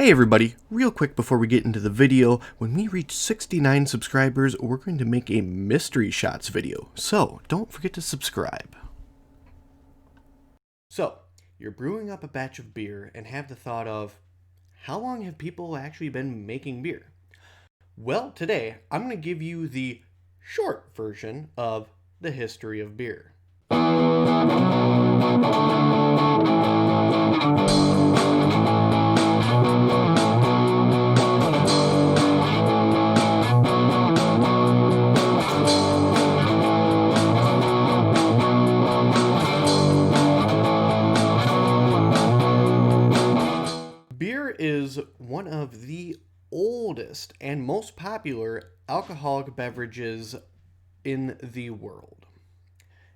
Hey everybody, real quick before we get into the video, when we reach 69 subscribers, we're going to make a mystery shots video, so don't forget to subscribe. So, you're brewing up a batch of beer and have the thought of, how long have people actually been making beer? Well, today, I'm going to give you the short version of the history of beer. Beer is one of the oldest and most popular alcoholic beverages in the world.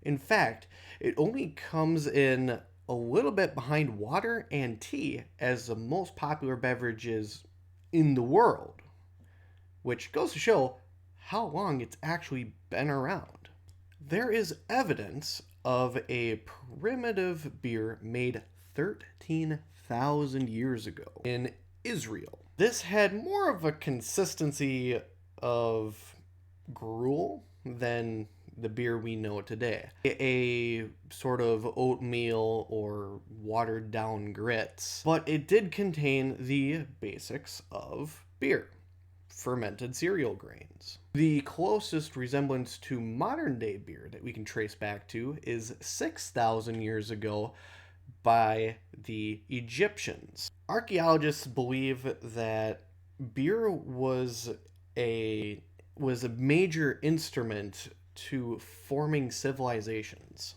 In fact, it only comes in a little bit behind water and tea as the most popular beverages in the world, which goes to show how long it's actually been around. There is evidence of a primitive beer made 13,000 years ago in Israel. This had more of a consistency of gruel than the beer we know today. A sort of oatmeal or watered down grits, but it did contain the basics of beer. Fermented cereal grains. The closest resemblance to modern day beer that we can trace back to is 6,000 years ago by the Egyptians. Archaeologists believe that beer was a major instrument to forming civilizations.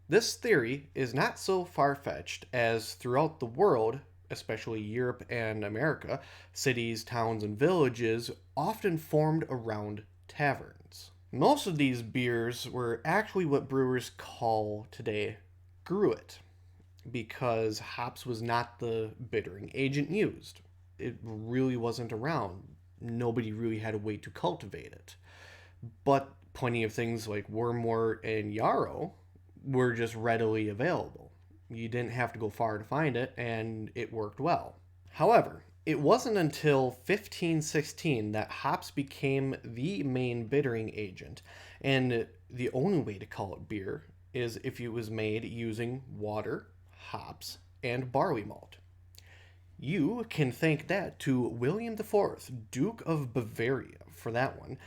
This theory is not so far-fetched, as throughout the world, especially Europe and America, cities, towns, and villages often formed around taverns. Most of these beers were actually what brewers call today gruit, because hops was not the bittering agent used. It really wasn't around. Nobody really had a way to cultivate it. But plenty of things like wormwort and yarrow were just readily available. You didn't have to go far to find it, and it worked well. However, it wasn't until 1516 that hops became the main bittering agent, and the only way to call it beer is if it was made using water, hops, and barley malt. You can thank that to William IV, Duke of Bavaria, for that one,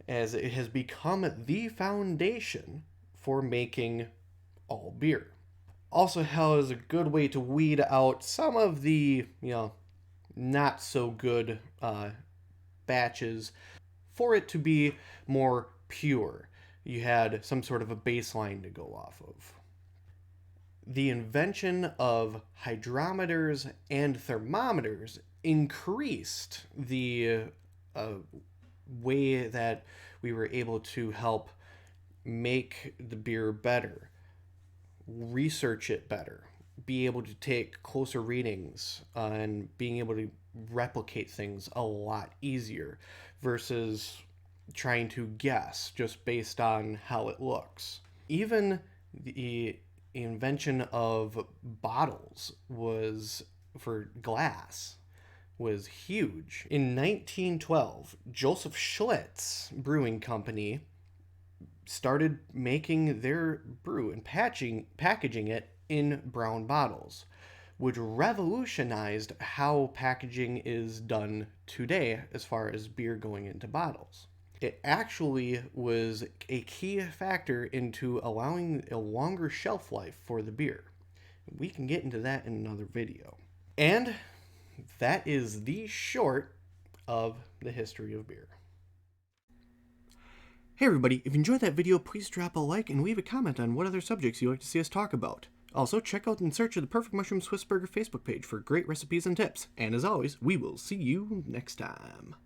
as it has become the foundation for making all beer. Also has a good way to weed out some of the, not so good batches for it to be more pure. You had some sort of a baseline to go off of. The invention of hydrometers and thermometers increased the way that we were able to help make the beer better, research it better, be able to take closer readings, and being able to replicate things a lot easier versus trying to guess just based on how it looks. Even the invention of bottles was for glass was huge. In 1912, Joseph Schlitz Brewing Company started making their brew and packaging it in brown bottles, which revolutionized how packaging is done today as far as beer going into bottles. It actually was a key factor into allowing a longer shelf life for the beer. We can get into that in another video. And that is the short of the history of beer. Hey everybody, if you enjoyed that video, please drop a like and leave a comment on what other subjects you'd like to see us talk about. Also, check out In Search of the Perfect Mushroom Swiss Burger Facebook page for great recipes and tips. And as always, we will see you next time.